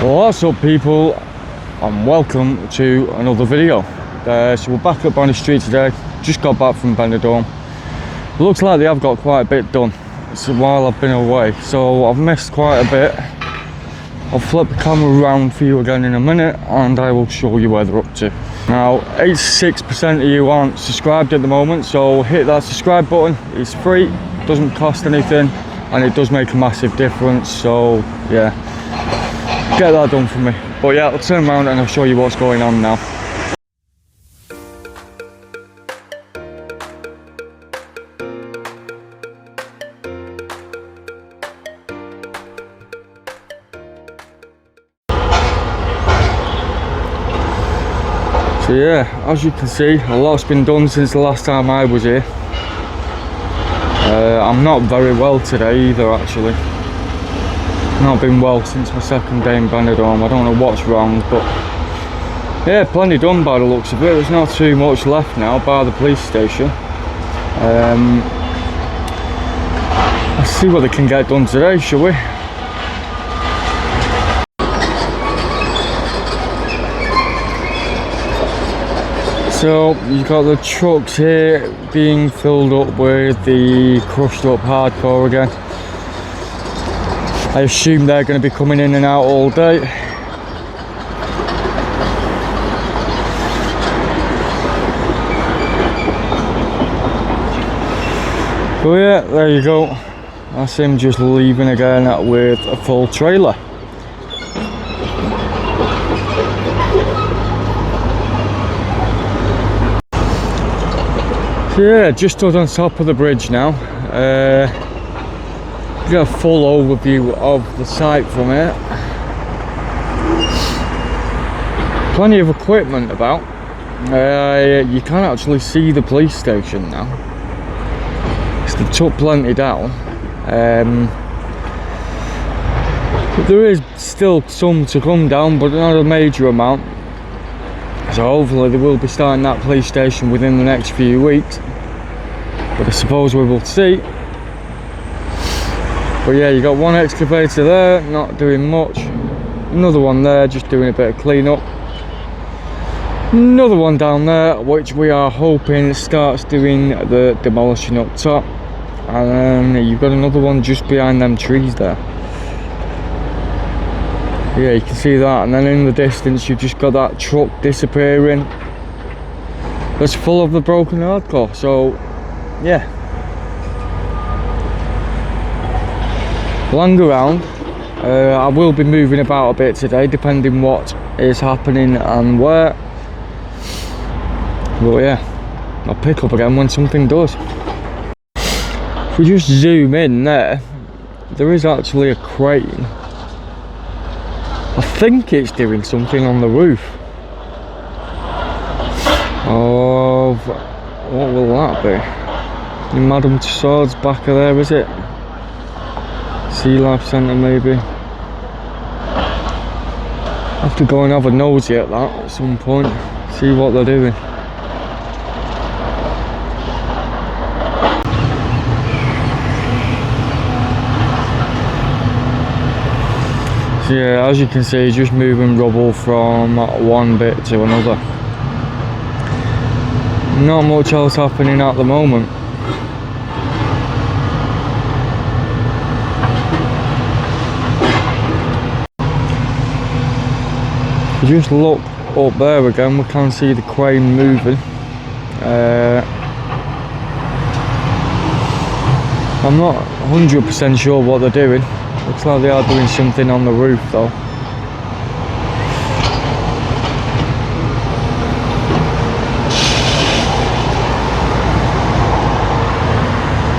What's up people, and welcome to another video. So we're back at Bonny Street today. Just got back from benidorm. Looks like they have got quite a bit done while I've been away, so I've missed quite a bit. I'll flip the camera around for you again in a minute and I will show you where they're up to. Now 86% of you aren't subscribed at the moment, so hit that subscribe button. It's free, doesn't cost anything, and it does make a massive difference. So yeah, get that done for me. But yeah, I'll turn around and I'll show you what's going on now. So yeah, as you can see, a lot's been done since the last time I was here. I'm not very well today either, actually. Not been well since my second day in benidorm. I don't know what's wrong, but yeah, plenty done by the looks of it. There's not too much left now by the police station. Let's see what they can get done today, shall we? So you've got the trucks here being filled up with the crushed up hardcore again. I assume they're going to be coming in and out all day. So yeah, there you go. That's him just leaving again with a full trailer. So yeah, just stood on top of the bridge now. Get a full overview of the site from here. Plenty of equipment about. You can actually see the police station now. So they've took plenty down. But there is still some to come down, but not a major amount. So hopefully they will be starting that police station within the next few weeks. But I suppose we will see. But yeah, you got one excavator there, not doing much. Another one there, just doing a bit of clean up. Another one down there, which we are hoping starts doing the demolition up top. And then you've got another one just behind them trees there. Yeah, you can see that. And then in the distance, you've just got that truck disappearing. That's full of the broken hardcore. So yeah. Land around. I will be moving about a bit today, depending what is happening and where. But yeah, I'll pick up again when something does. If we just zoom in there is actually a crane. I think it's doing something on the roof of, what will that be? Madame Tussauds back of there, is it? Sea Life Centre maybe. Have to go and have a nosy at that at some point, see what they're doing. So yeah, as you can see, just moving rubble from one bit to another. Not much else happening at the moment. Just look up there again, we can see the crane moving. I'm not 100% sure what they're doing. Looks like they are doing something on the roof though.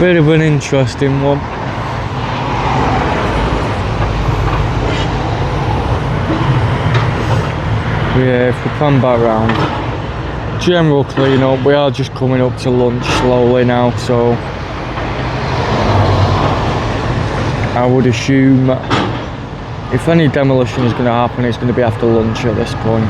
Bit of an interesting one. Yeah, if we pan back round, general clean up. We are just coming up to lunch slowly now, so I would assume if any demolition is going to happen, it's going to be after lunch at this point.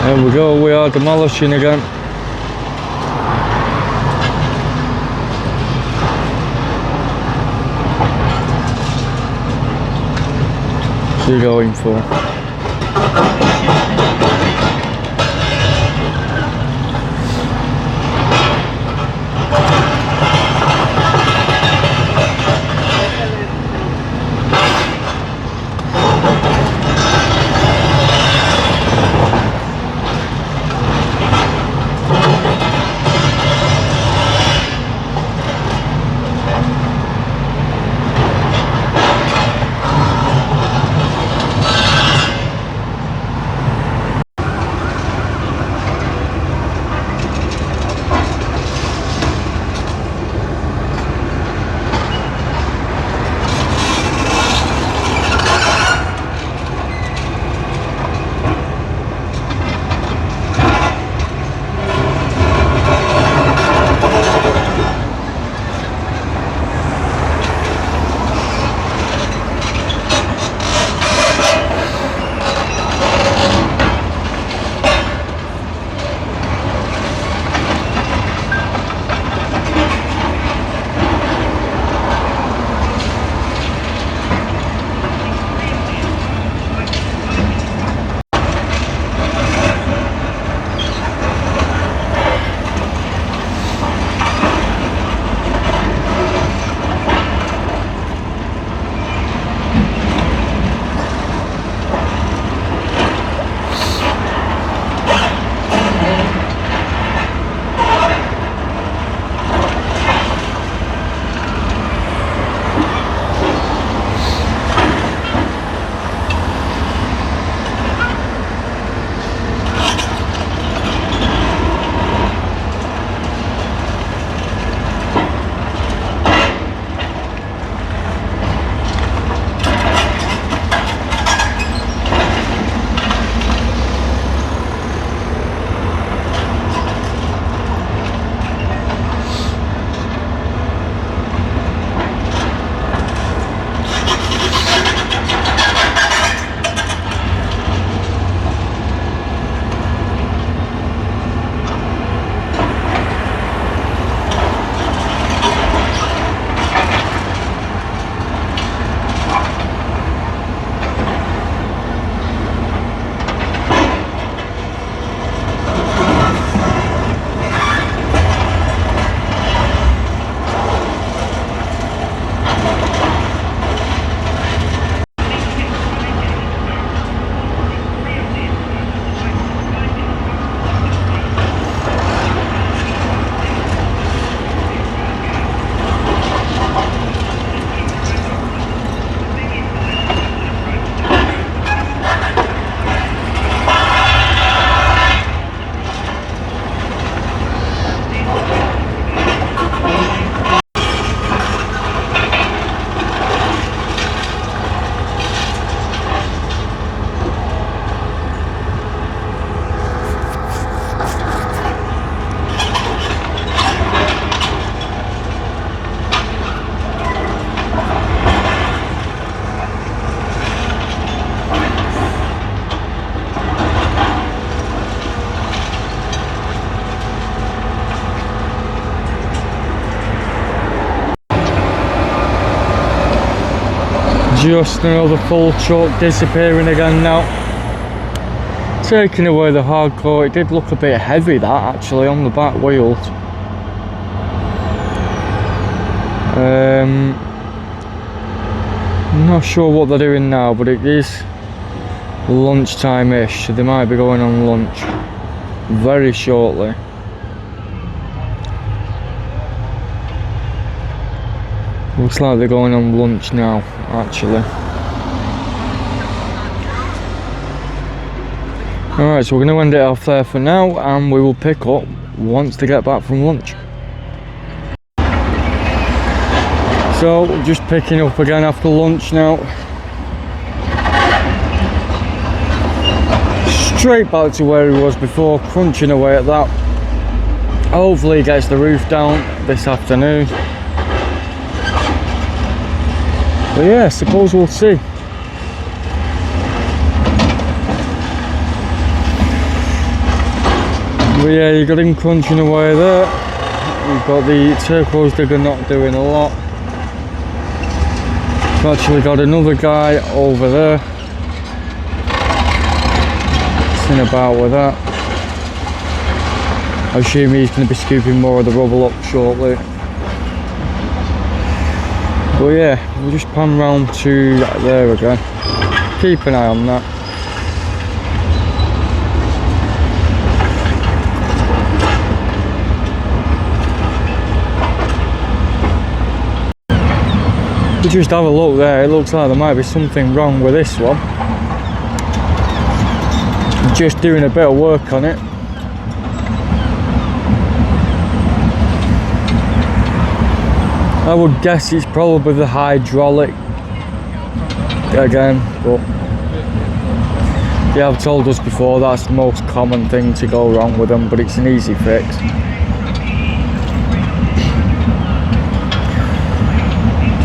There we go, we are demolishing again. you're going for. Just another full truck disappearing again now. Taking away the hardcore. It did look a bit heavy, that actually, on the back wheels. I'm not sure what they're doing now, but it is lunchtime-ish, so they might be going on lunch very shortly. Looks like they're going on lunch now, actually. Alright, so we're going to end it off there for now, and we will pick up once they get back from lunch. So, just picking up again after lunch now. Straight back to where he was before, crunching away at that. Hopefully he gets the roof down this afternoon. But yeah, I suppose we'll see. But yeah, you got him crunching away there. You've got the turquoise digger not doing a lot. We've actually got another guy over there messing about with that. I assume he's going to be scooping more of the rubble up shortly. But yeah, we'll just pan round to there again. Keep an eye on that. We just have a look there. It looks like there might be something wrong with this one. Just doing a bit of work on it. I would guess it's probably the hydraulic again, but yeah, I've told us before that's the most common thing to go wrong with them, but it's an easy fix.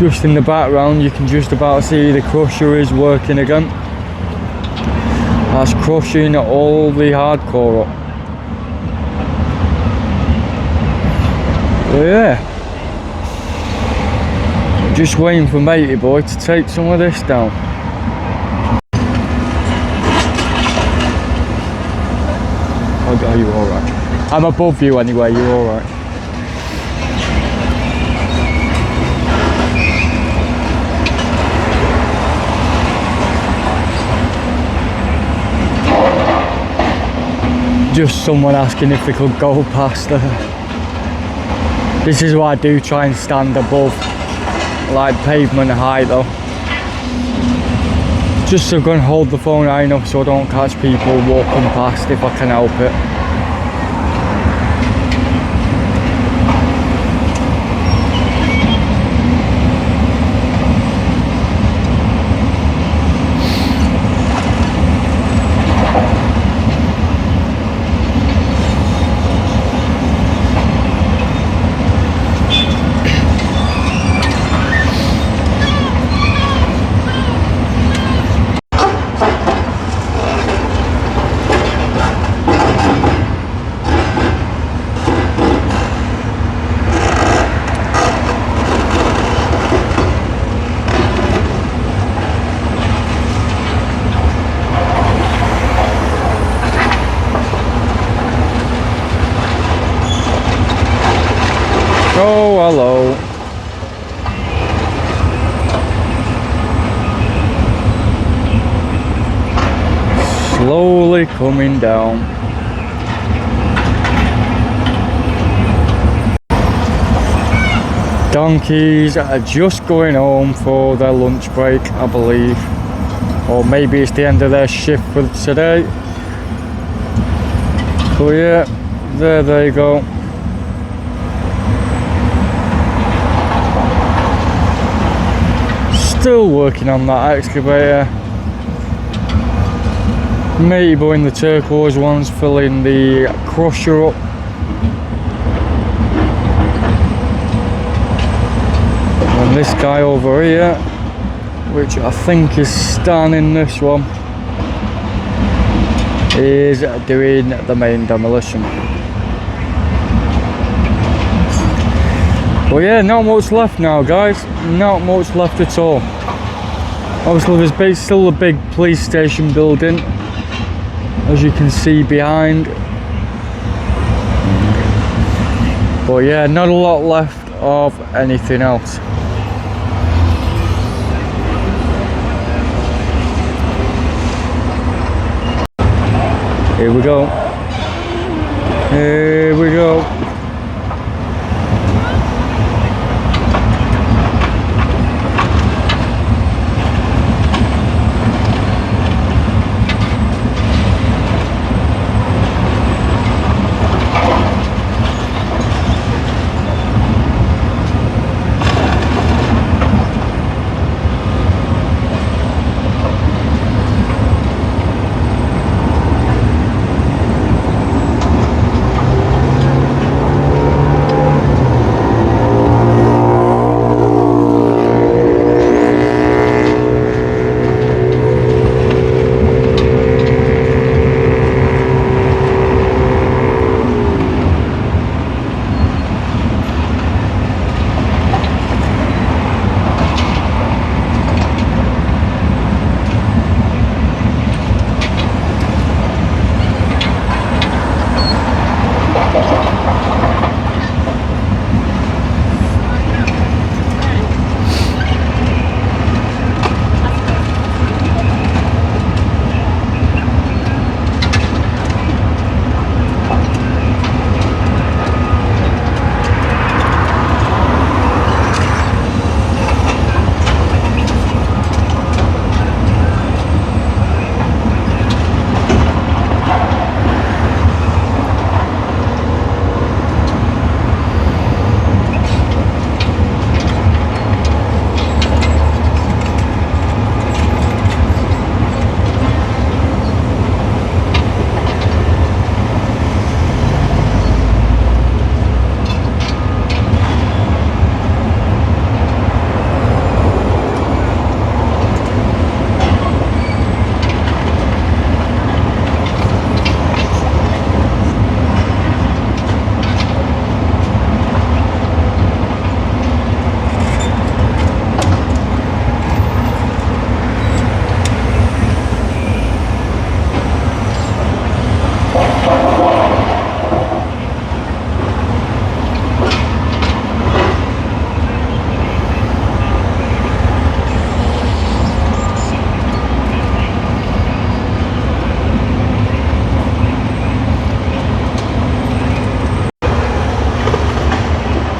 Just in the background you can just about see the crusher is working again. That's crushing all the hardcore up. But yeah, just waiting for matey boy to take some of this down. Are you alright? I'm above you anyway, you're alright. Just someone asking if they could go past her. This is why I do try and stand above like pavement height though, just so I can hold the phone high enough so I don't catch people walking past if I can help it. Oh, hello. Slowly coming down. Donkeys are just going home for their lunch break, I believe. Or maybe it's the end of their shift for today. But yeah, there they go. Still working on that excavator. Matey boy in the turquoise one's filling the crusher up. And this guy over here, which I think is Stan in this one, is doing the main demolition. Well, yeah, not much left now, guys. Not much left at all. Obviously, there's still a big police station building, as you can see behind. But yeah, not a lot left of anything else. Here we go. Here we go.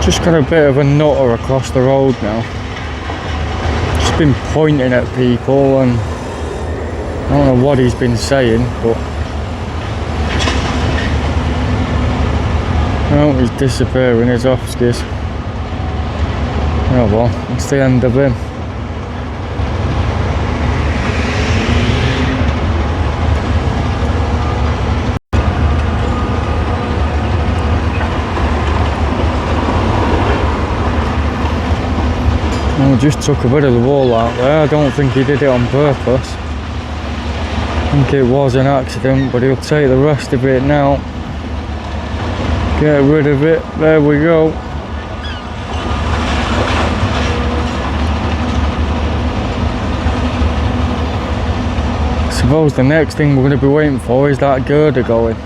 Just got a bit of a nutter across the road now. Just been pointing at people and I don't know what he's been saying, but oh, he's disappearing, he's off skis. Oh well, it's the end of him. Oh, just took a bit of the wall out there. I don't think he did it on purpose. I think it was an accident, but he'll take the rest of it now. Get rid of it. There we go. I suppose the next thing we're going to be waiting for is that girder going.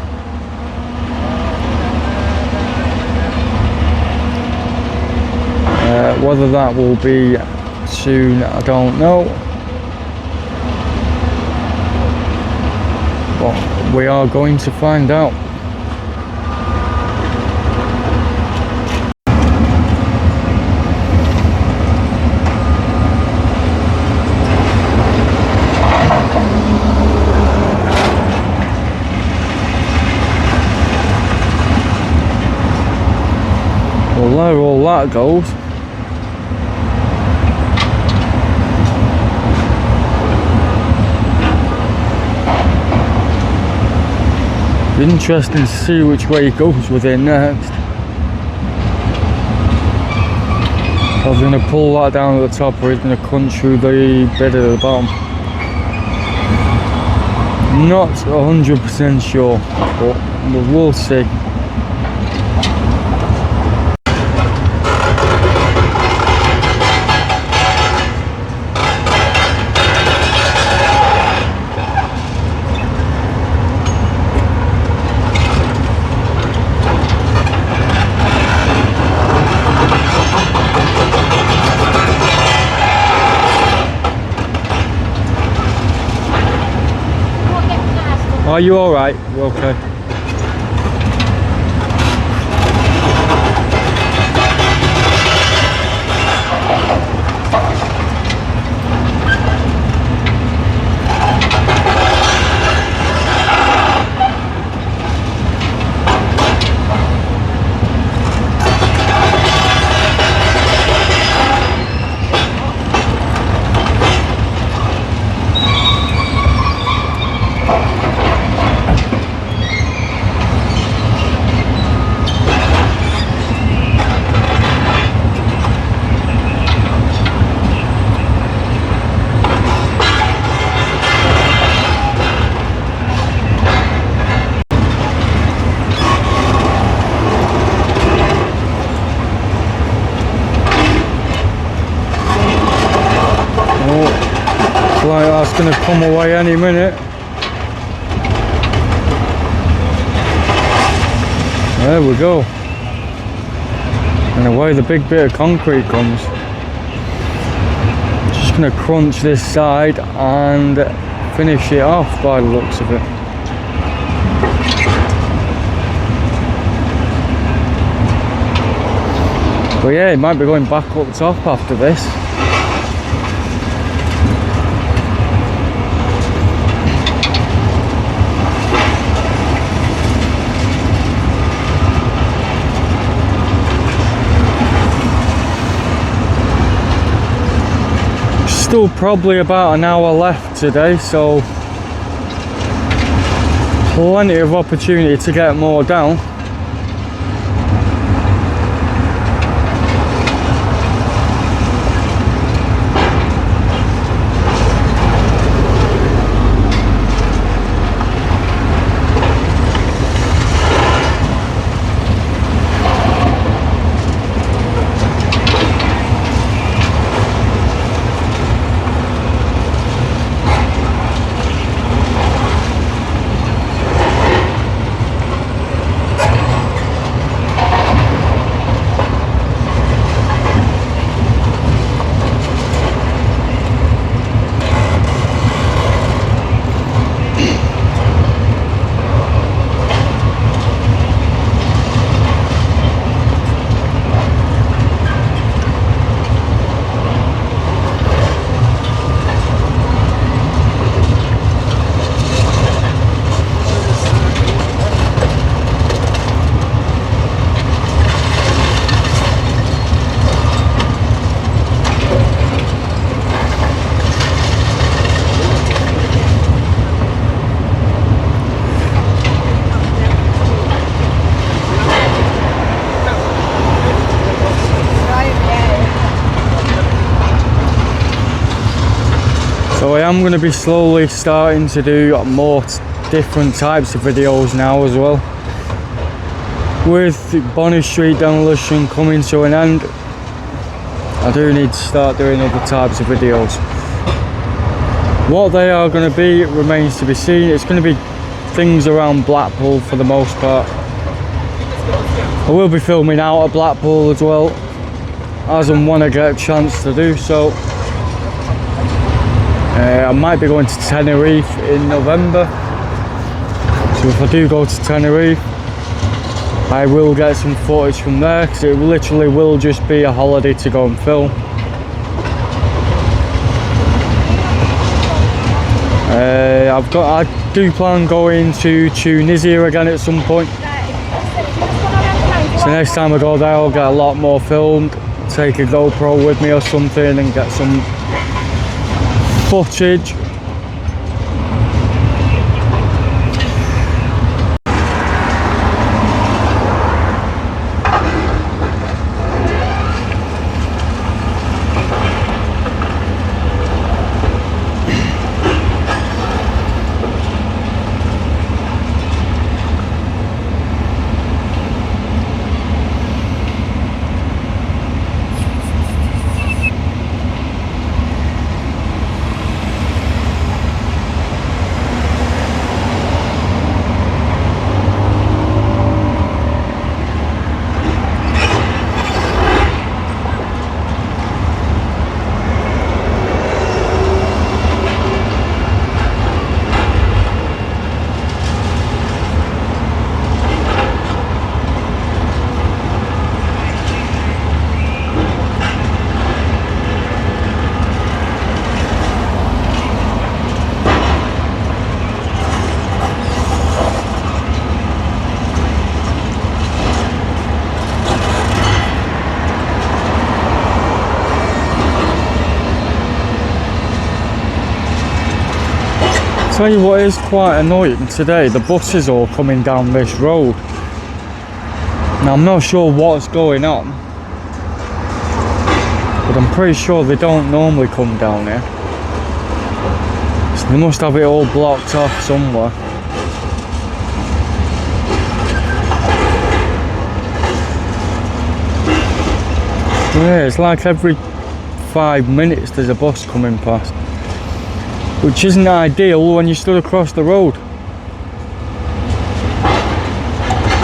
Whether that will be soon, I don't know. But we are going to find out. Well, there all that goes. Interesting to see which way he goes with it next. I was going to pull that down at the top, or he's going to crunch through the bit at the bottom. Not 100% sure, but we'll see. Are you alright? You okay? Like that's going to come away any minute. There we go. And away the big bit of concrete comes. Just going to crunch this side and finish it off by the looks of it. But yeah, it might be going back up the top after this. Still probably about an hour left today, so plenty of opportunity to get more down. So I am going to be slowly starting to do more different types of videos now as well. With Bonny Street Demolition coming to an end, I do need to start doing other types of videos. What they are going to be remains to be seen. It's going to be things around Blackpool for the most part. I will be filming out of Blackpool as well, as and when I get a chance to do so. I might be going to Tenerife in November, so if I do go to Tenerife, I will get some footage from there, because it literally will just be a holiday to go and film. I do plan going to Tunisia again at some point. So next time I go there, I'll get a lot more filmed, take a GoPro with me or something and get some footage. Tell you what is quite annoying today, the buses are coming down this road. Now I'm not sure what's going on, but I'm pretty sure they don't normally come down here. So they must have it all blocked off somewhere. Yeah, it's like every 5 minutes there's a bus coming past, which isn't ideal when you stood across the road.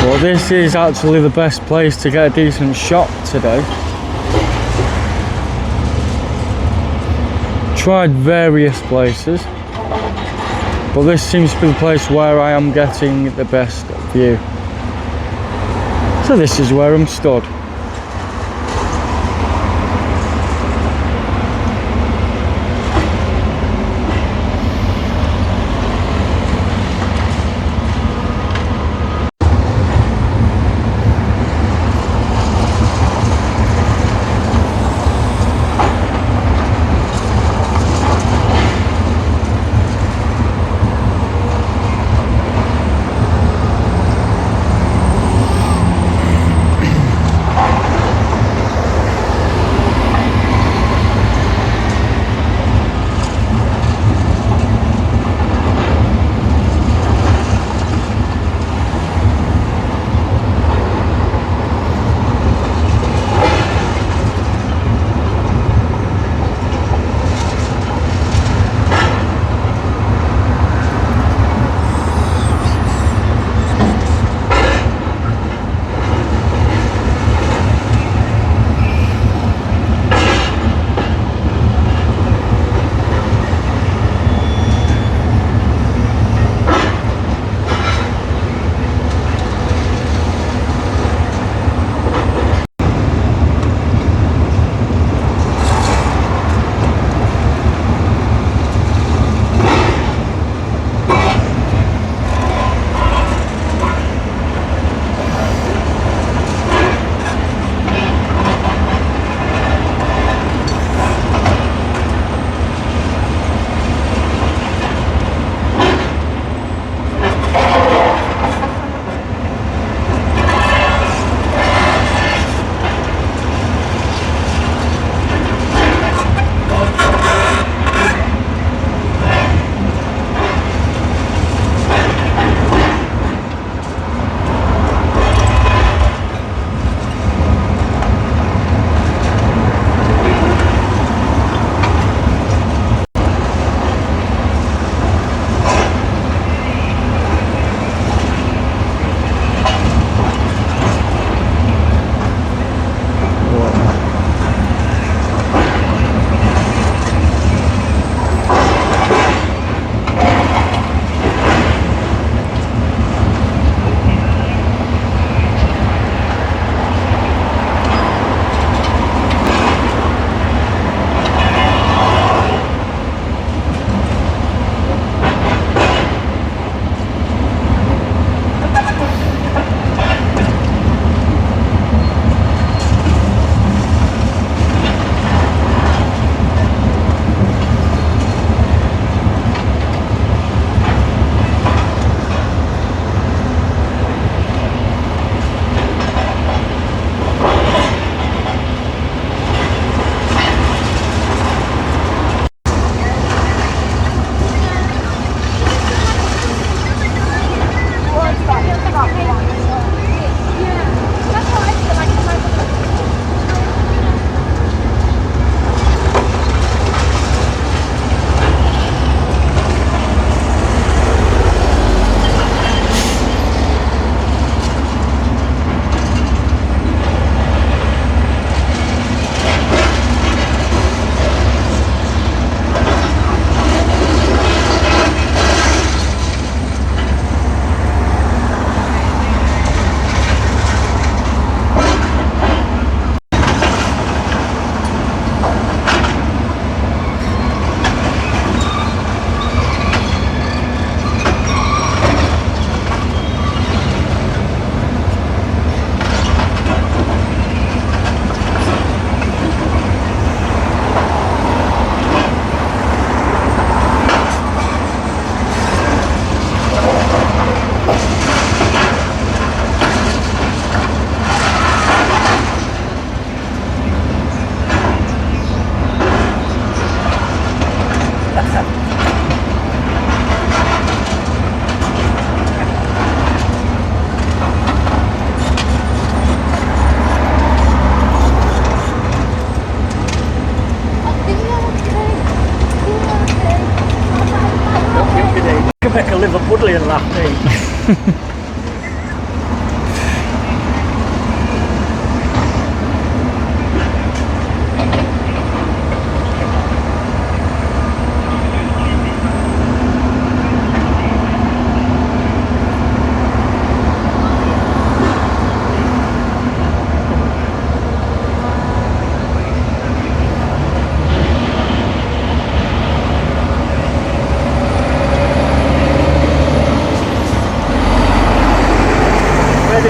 But this is actually the best place to get a decent shot today. Tried various places, but this seems to be the place where I am getting the best view. So this is where I'm stood.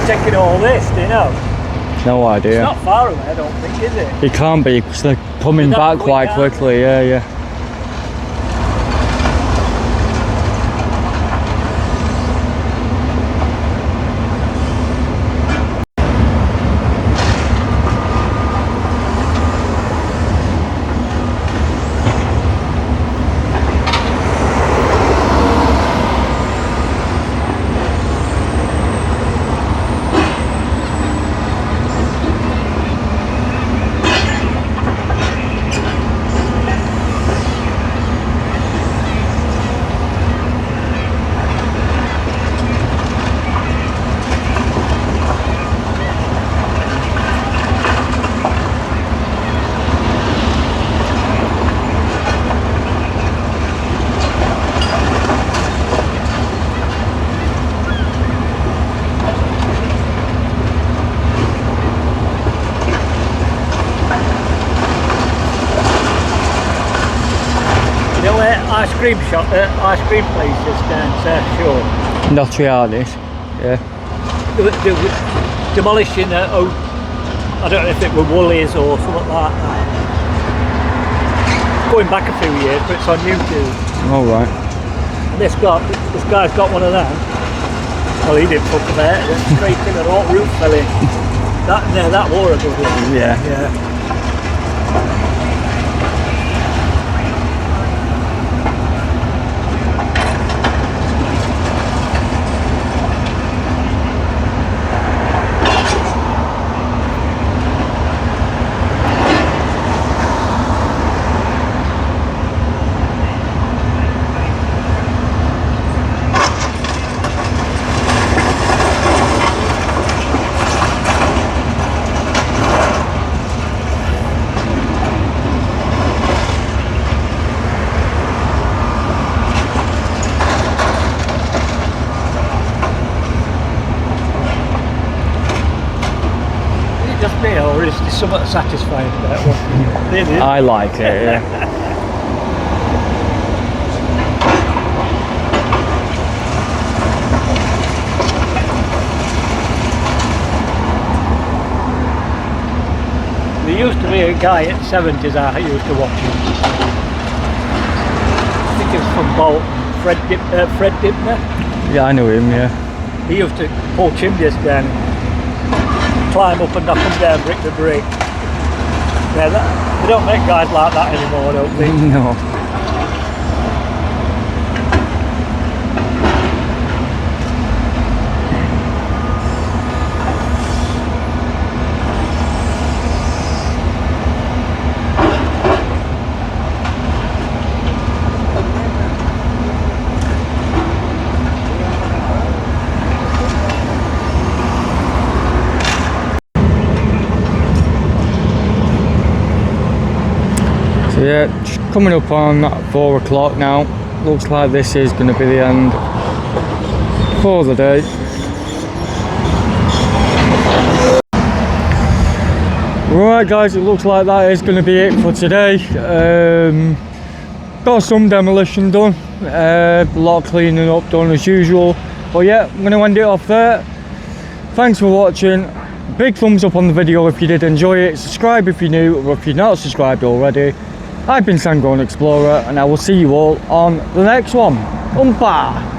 Taking all this, do you know? No idea. It's not far away, I don't think, is it? It can't be, because they're coming back quite quickly, yeah. Ice cream places down South Shore. Notrianis, yeah. The Demolition, I don't know if it were Woolies or something like that. Going back a few years, but it's on YouTube. All right. And this guy's got one of them. Well, he didn't fuck about it. Straight in, the whole roof fell in. That wore a good one. Yeah. Just me, or is there something satisfying about what I like it, yeah. There used to be a guy at 70s I used to watch him. I think he was from Bolton, Fred Dibner. Yeah, I know him, yeah. He used to pull chimneys down, climb up and knock them down brick to brick. Yeah, they don't make guys like that anymore, I don't think. No. So yeah, just coming up on 4 o'clock now. Looks like this is going to be the end for the day. Right guys, it looks like that is going to be it for today. Got some demolition done, a lot of cleaning up done as usual. But yeah, I'm going to end it off there. Thanks for watching. Big thumbs up on the video if you did enjoy it. Subscribe if you're new, or if you're not subscribed already. I've been Sandgrown Explorer, and I will see you all on the next one. Umpa!